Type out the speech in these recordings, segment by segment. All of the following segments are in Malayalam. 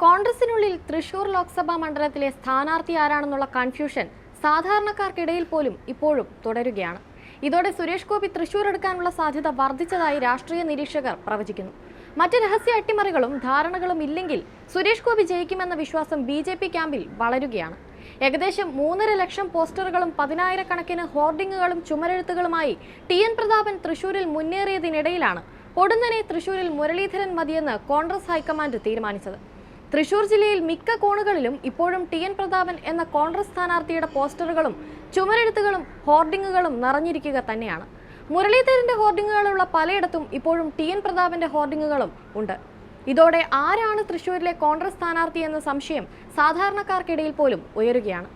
കോൺഗ്രസിനുള്ളിൽ തൃശൂർ ലോക്സഭാ മണ്ഡലത്തിലെ സ്ഥാനാർത്ഥി ആരാണെന്നുള്ള കൺഫ്യൂഷൻ സാധാരണക്കാർക്കിടയിൽ പോലും ഇപ്പോഴും തുടരുകയാണ്. ഇതോടെ സുരേഷ് ഗോപി തൃശൂർ എടുക്കാനുള്ള സാധ്യത വർദ്ധിച്ചതായി രാഷ്ട്രീയ നിരീക്ഷകർ പ്രവചിക്കുന്നു. മറ്റ് രഹസ്യ അട്ടിമറികളും ധാരണകളും ഇല്ലെങ്കിൽ സുരേഷ് ഗോപി ജയിക്കുമെന്ന വിശ്വാസം ബി.ജെ.പി ക്യാമ്പിൽ വളരുകയാണ്. ഏകദേശം 3.5 ലക്ഷം പോസ്റ്ററുകളും 10,000-കണക്കിന് ഹോർഡിങ്ങുകളും ചുമരെഴുത്തുകളുമായി ടി.എൻ. പ്രതാപൻ തൃശൂരിൽ മുന്നേറിയതിനിടയിലാണ് പൊടുന്നനെ തൃശൂരിൽ മുരളീധരൻ മതിയെന്ന് കോൺഗ്രസ് ഹൈക്കമാൻഡ് തീരുമാനിച്ചത്. തൃശൂർ ജില്ലയിൽ മിക്ക കോണുകളിലും ഇപ്പോഴും ടി.എൻ. പ്രതാപൻ എന്ന കോൺഗ്രസ് സ്ഥാനാർത്ഥിയുടെ പോസ്റ്ററുകളും ചുമരെഴുത്തുകളും ഹോർഡിങ്ങുകളും നിറഞ്ഞിരിക്കുക തന്നെയാണ്. മുരളീധരന്റെ ഹോർഡിങ്ങുകളുള്ള പലയിടത്തും ഇപ്പോഴും ടി.എൻ. പ്രതാപന്റെ ഹോർഡിങ്ങുകളും ഉണ്ട്. ഇതോടെ ആരാണ് തൃശൂരിലെ കോൺഗ്രസ് സ്ഥാനാർത്ഥി എന്ന സംശയം സാധാരണക്കാർക്കിടയിൽ പോലും ഉയരുകയാണ്.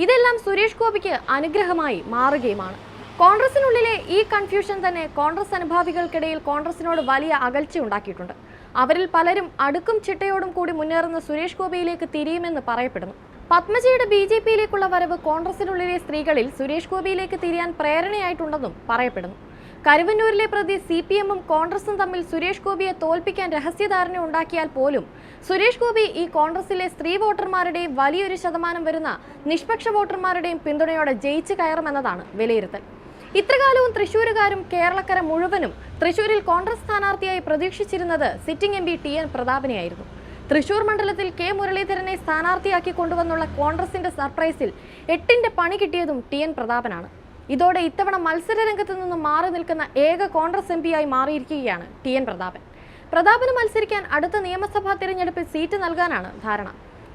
ഇതെല്ലാം സുരേഷ് ഗോപിക്ക് അനുഗ്രഹമായി മാറുകയുമാണ്. കോൺഗ്രസിനുള്ളിലെ ഈ കൺഫ്യൂഷൻ തന്നെ കോൺഗ്രസ് അനുഭാവികൾക്കിടയിൽ കോൺഗ്രസിനോട് വലിയ അകൽച്ച ഉണ്ടാക്കിയിട്ടുണ്ട്. അവരിൽ പലരും അടുക്കും ചിട്ടയോടും കൂടി മുന്നേറുന്ന സുരേഷ് ഗോപിയിലേക്ക് തിരിയുമെന്ന് പറയപ്പെടുന്നു. പത്മജിയുടെ ബി.ജെ.പിയിലേക്കുള്ള വരവ് കോൺഗ്രസിനുള്ളിലെ സ്ത്രീകളിൽ സുരേഷ് ഗോപിയിലേക്ക് തിരിയാൻ പ്രേരണയായിട്ടുണ്ടെന്നും പറയപ്പെടുന്നു. കരുവന്നൂരിലെ പ്രതി CPM-ഉം കോൺഗ്രസും തമ്മിൽ സുരേഷ് ഗോപിയെ തോൽപ്പിക്കാൻ രഹസ്യധാരണ ഉണ്ടാക്കിയാൽ പോലും സുരേഷ് ഗോപി ഈ കോൺഗ്രസിലെ സ്ത്രീ വോട്ടർമാരുടെയും വലിയൊരു ശതമാനം വരുന്ന നിഷ്പക്ഷ വോട്ടർമാരുടെയും പിന്തുണയോടെ ജയിച്ചു കയറുമെന്നതാണ് വിലയിരുത്തൽ. ഇത്രകാലവും തൃശൂരുകാരും കേരളക്കര മുഴുവനും തൃശൂരിൽ കോൺഗ്രസ് സ്ഥാനാർത്ഥിയായി പ്രതീക്ഷിച്ചിരുന്നത് സിറ്റിംഗ് MP ടി.എൻ. പ്രതാപനെയായിരുന്നു. തൃശൂർ മണ്ഡലത്തിൽ കെ മുരളീധരനെ സ്ഥാനാർത്ഥിയാക്കി കൊണ്ടുവന്നുള്ള കോൺഗ്രസിന്റെ സർപ്രൈസിൽ 8ന്റെ പണി കിട്ടിയതും ടി.എൻ. പ്രതാപനാണ്. ഇതോടെ ഇത്തവണ മത്സര രംഗത്ത് നിന്നും മാറി നിൽക്കുന്ന ഏക കോൺഗ്രസ് MP ആയി മാറിയിരിക്കുകയാണ് ടി.എൻ. പ്രതാപൻ. പ്രതാപന് മത്സരിക്കാൻ അടുത്ത നിയമസഭാ തിരഞ്ഞെടുപ്പിൽ സീറ്റ് നൽകാനാണ് ധാരണ.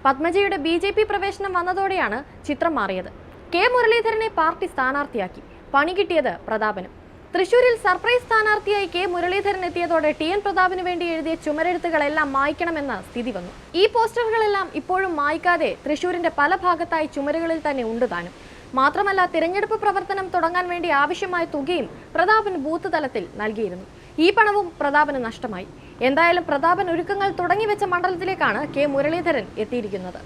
പത്മജിയുടെ ബി.ജെ.പി പ്രവേശനം വന്നതോടെയാണ് ചിത്രം മാറിയത്. കെ മുരളീധരനെ പാർട്ടി സ്ഥാനാർത്ഥിയാക്കി. പണി കിട്ടിയത് പ്രതാപനും. തൃശൂരിൽ സർപ്രൈസ് സ്ഥാനാർത്ഥിയായി കെ മുരളീധരൻ എത്തിയതോടെ ടി.എൻ. പ്രതാപന് വേണ്ടി എഴുതിയ ചുമരെഴുത്തുകളെല്ലാം മായ്ക്കണമെന്ന സ്ഥിതി വന്നു. ഈ പോസ്റ്ററുകളെല്ലാം ഇപ്പോഴും മായ്ക്കാതെ തൃശൂരിന്റെ പല ഭാഗത്തായി ചുമരുകളിൽ തന്നെ ഉണ്ട് താനും. മാത്രമല്ല, തിരഞ്ഞെടുപ്പ് പ്രവർത്തനം തുടങ്ങാൻ വേണ്ടി ആവശ്യമായ തുകയും പ്രതാപന് ബൂത്ത് തലത്തിൽ നൽകിയിരുന്നു. ഈ പണവും പ്രതാപന് നഷ്ടമായി. എന്തായാലും പ്രതാപൻ ഒരുക്കങ്ങൾ തുടങ്ങിവെച്ച മണ്ഡലത്തിലേക്കാണ് കെ മുരളീധരൻ എത്തിയിരിക്കുന്നത്.